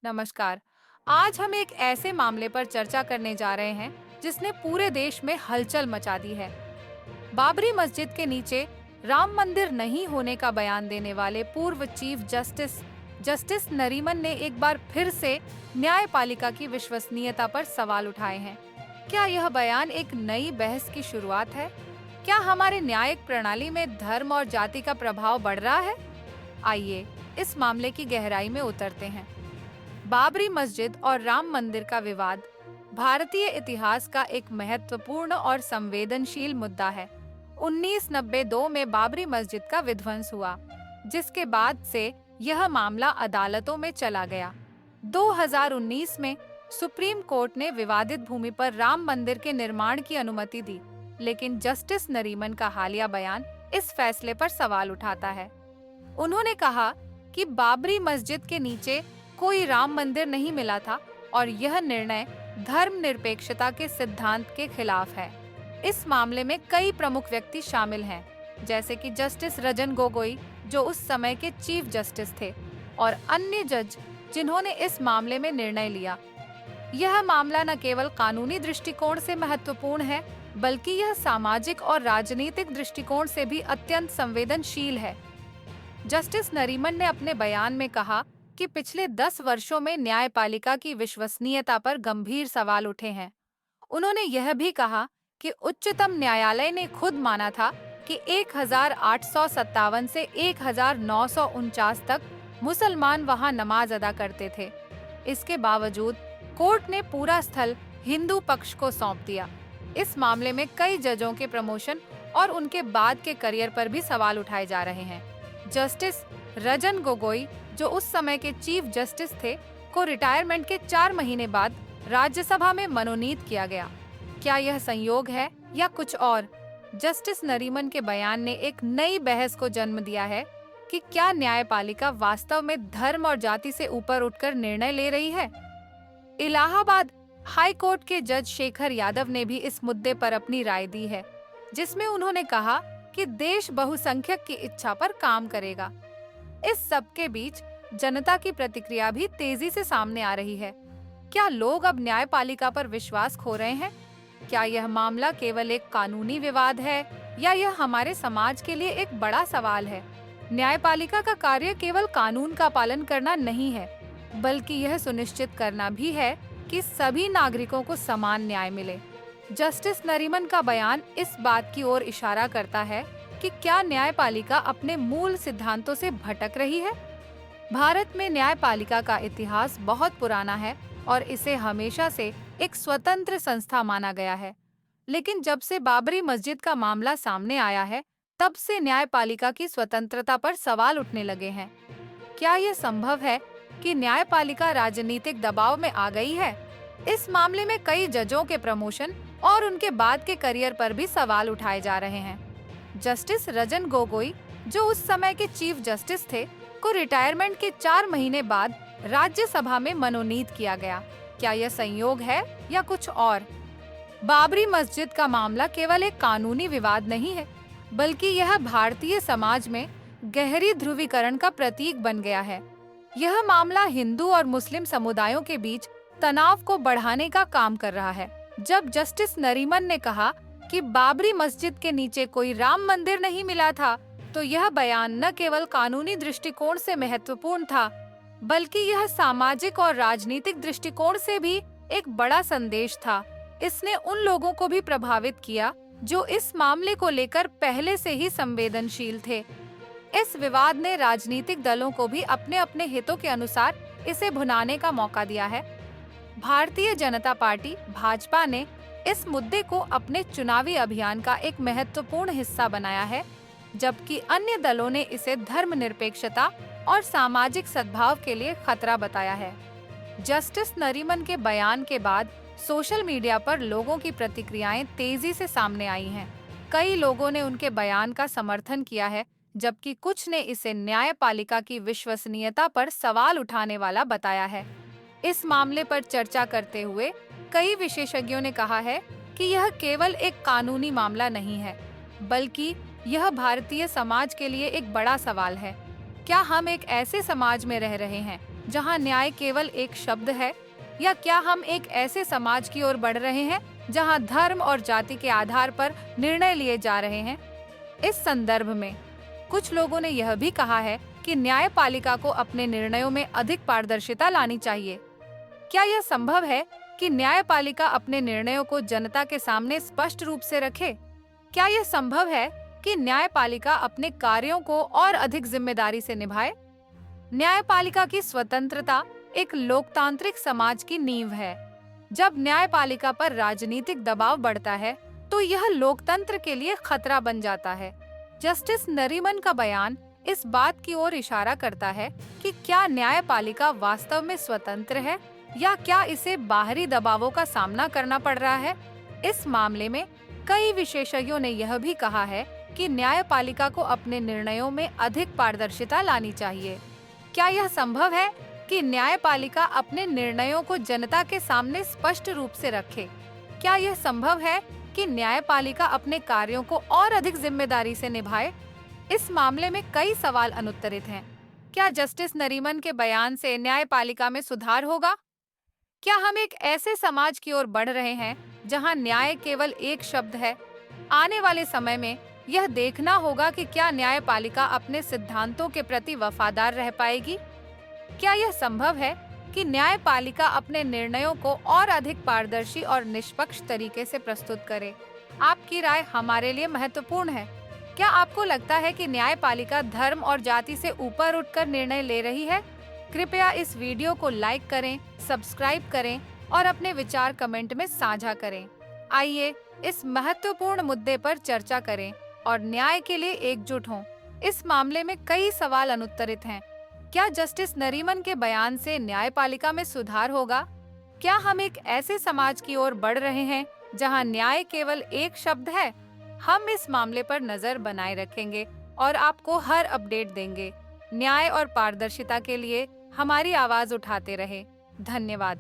नमस्कार। आज हम एक ऐसे मामले पर चर्चा करने जा रहे हैं जिसने पूरे देश में हलचल मचा दी है। बाबरी मस्जिद के नीचे राम मंदिर नहीं होने का बयान देने वाले पूर्व चीफ जस्टिस जस्टिस नरीमन ने एक बार फिर से न्यायपालिका की विश्वसनीयता पर सवाल उठाए हैं। क्या यह बयान एक नई बहस की शुरुआत है? क्या हमारे न्यायिक प्रणाली में धर्म और जाति का प्रभाव बढ़ रहा है? आइए इस मामले की गहराई में उतरते हैं। बाबरी मस्जिद और राम मंदिर का विवाद भारतीय इतिहास का एक महत्वपूर्ण और संवेदनशील मुद्दा है। 1992 में बाबरी मस्जिद का विध्वंस हुआ, जिसके बाद से यह मामला अदालतों में चला गया। 2019 में सुप्रीम कोर्ट ने विवादित भूमि पर राम मंदिर के निर्माण की अनुमति दी, लेकिन जस्टिस नरीमन का हालिया बयान इस फैसले पर सवाल उठाता है। उन्होंने कहा कि बाबरी मस्जिद के नीचे कोई राम मंदिर नहीं मिला था और यह निर्णय धर्मनिरपेक्षता के सिद्धांत के खिलाफ है। इस मामले में कई प्रमुख व्यक्ति शामिल हैं, जैसे कि जस्टिस रंजन गोगोई, जो उस समय के चीफ जस्टिस थे, और अन्य जज जिन्होंने इस मामले में निर्णय लिया। यह मामला न केवल कानूनी दृष्टिकोण से महत्वपूर्ण है, बल्कि यह सामाजिक और राजनीतिक दृष्टिकोण से भी अत्यंत संवेदनशील है। जस्टिस नरीमन ने अपने बयान में कहा कि पिछले 10 वर्षों में न्यायपालिका की विश्वसनीयता पर गंभीर सवाल उठे हैं। उन्होंने यह भी कहा कि उच्चतम न्यायालय ने खुद माना था कि 1857 से 1949 तक मुसलमान वहां नमाज अदा करते थे। इसके बावजूद कोर्ट ने पूरा स्थल हिंदू पक्ष को सौंप दिया। इस मामले में कई जजों के प्रमोशन और उनके बाद के करियर पर भी सवाल उठाए जा रहे हैं। जस्टिस रंजन गोगोई, जो उस समय के चीफ जस्टिस थे, को रिटायरमेंट के 4 महीने बाद राज्यसभा में मनोनीत किया गया। क्या यह संयोग है या कुछ और? जस्टिस नरीमन के बयान ने एक नई बहस को जन्म दिया है कि क्या न्यायपालिका वास्तव में धर्म और जाति से ऊपर उठकर निर्णय ले रही है। इलाहाबाद हाई कोर्ट के जज शेखर यादव ने भी इस मुद्दे पर अपनी राय दी है, जिसमें उन्होंने कहा कि देश बहुसंख्यक की इच्छा पर काम करेगा। इस सब के बीच जनता की प्रतिक्रिया भी तेजी से सामने आ रही है। क्या लोग अब न्यायपालिका पर विश्वास खो रहे हैं? क्या यह मामला केवल एक कानूनी विवाद है या यह हमारे समाज के लिए एक बड़ा सवाल है? न्यायपालिका का कार्य केवल कानून का पालन करना नहीं है, बल्कि यह सुनिश्चित करना भी है कि सभी नागरिकों को समान न्याय मिले। जस्टिस नरीमन का बयान इस बात की ओर इशारा करता है कि क्या न्यायपालिका अपने मूल सिद्धांतों से भटक रही है? भारत में न्यायपालिका का इतिहास बहुत पुराना है और इसे हमेशा से एक स्वतंत्र संस्था माना गया है। लेकिन जब से बाबरी मस्जिद का मामला सामने आया है, तब से न्यायपालिका की स्वतंत्रता पर सवाल उठने लगे हैं। क्या यह संभव है कि न्यायपालिका राजनीतिक दबाव में आ गई है? इस मामले में कई जजों के प्रमोशन और उनके बाद के करियर पर भी सवाल उठाए जा रहे हैं। जस्टिस रंजन गोगोई, जो उस समय के चीफ जस्टिस थे, को रिटायरमेंट के 4 महीने बाद राज्यसभा में मनोनीत किया गया। क्या यह संयोग है या कुछ और? बाबरी मस्जिद का मामला केवल एक कानूनी विवाद नहीं है, बल्कि यह भारतीय समाज में गहरी ध्रुवीकरण का प्रतीक बन गया है। यह मामला हिंदू और मुस्लिम समुदायों के बीच तनाव को बढ़ाने का काम कर रहा है। जब जस्टिस नरीमन ने कहा कि बाबरी मस्जिद के नीचे कोई राम मंदिर नहीं मिला था, तो यह बयान न केवल कानूनी दृष्टिकोण से महत्वपूर्ण था, बल्कि यह सामाजिक और राजनीतिक दृष्टिकोण से भी एक बड़ा संदेश था। इसने उन लोगों को भी प्रभावित किया जो इस मामले को लेकर पहले से ही संवेदनशील थे। इस विवाद ने राजनीतिक दलों को भी अपने अपने हितों के अनुसार इसे भुनाने का मौका दिया है। भारतीय जनता पार्टी भाजपा ने इस मुद्दे को अपने चुनावी अभियान का एक महत्वपूर्ण हिस्सा बनाया है, जबकि अन्य दलों ने इसे धर्मनिरपेक्षता और सामाजिक सद्भाव के लिए खतरा बताया है। जस्टिस नरीमन के बयान के बाद सोशल मीडिया पर लोगों की प्रतिक्रियाएं तेजी से सामने आई हैं। कई लोगों ने उनके बयान का समर्थन किया है, जबकि कुछ ने इसे न्यायपालिका की विश्वसनीयता पर सवाल उठाने वाला बताया है। इस मामले पर चर्चा करते हुए कई विशेषज्ञों ने कहा है कि यह केवल एक कानूनी मामला नहीं है, बल्कि यह भारतीय समाज के लिए एक बड़ा सवाल है। क्या हम एक ऐसे समाज में रह रहे हैं जहां न्याय केवल एक शब्द है, या क्या हम एक ऐसे समाज की ओर बढ़ रहे हैं जहां धर्म और जाति के आधार पर निर्णय लिए जा रहे हैं? इस संदर्भ में कुछ लोगों ने यह भी कहा है कि न्यायपालिका को अपने निर्णयों में अधिक पारदर्शिता लानी चाहिए। क्या यह संभव है कि न्यायपालिका अपने निर्णयों को जनता के सामने स्पष्ट रूप से रखे? क्या यह संभव है कि न्यायपालिका अपने कार्यों को और अधिक जिम्मेदारी से निभाए? न्यायपालिका की स्वतंत्रता एक लोकतांत्रिक समाज की नींव है। जब न्यायपालिका पर राजनीतिक दबाव बढ़ता है, तो यह लोकतंत्र के लिए खतरा बन जाता है। जस्टिस नरीमन का बयान इस बात की ओर इशारा करता है कि क्या न्यायपालिका वास्तव में स्वतंत्र है या क्या इसे बाहरी दबावों का सामना करना पड़ रहा है। इस मामले में कई विशेषज्ञों ने यह भी कहा है कि न्यायपालिका को अपने निर्णयों में अधिक पारदर्शिता लानी चाहिए। क्या यह संभव है कि न्यायपालिका अपने निर्णयों को जनता के सामने स्पष्ट रूप से रखे? क्या यह संभव है कि न्यायपालिका अपने कार्यों को और अधिक जिम्मेदारी से निभाए? इस मामले में कई सवाल अनुत्तरित हैं। क्या जस्टिस नरीमन के बयान से न्यायपालिका में सुधार होगा? क्या हम एक ऐसे समाज की ओर बढ़ रहे हैं जहां न्याय केवल एक शब्द है? आने वाले समय में यह देखना होगा कि क्या न्यायपालिका अपने सिद्धांतों के प्रति वफादार रह पाएगी। क्या यह संभव है कि न्यायपालिका अपने निर्णयों को और अधिक पारदर्शी और निष्पक्ष तरीके से प्रस्तुत करे? आपकी राय हमारे लिए महत्वपूर्ण है। क्या आपको लगता है कि न्यायपालिका धर्म और जाति से ऊपर उठकर निर्णय ले रही है? कृपया इस वीडियो को लाइक करें, सब्सक्राइब करें और अपने विचार कमेंट में साझा करें। आइए इस महत्वपूर्ण मुद्दे पर चर्चा करें और न्याय के लिए एकजुट हों। इस मामले में कई सवाल अनुत्तरित हैं। क्या जस्टिस नरीमन के बयान से न्यायपालिका में सुधार होगा? क्या हम एक ऐसे समाज की ओर बढ़ रहे हैं जहां न्याय केवल एक शब्द है? हम इस मामले पर नजर बनाए रखेंगे और आपको हर अपडेट देंगे। न्याय और पारदर्शिता के लिए हमारी आवाज उठाते रहे। धन्यवाद।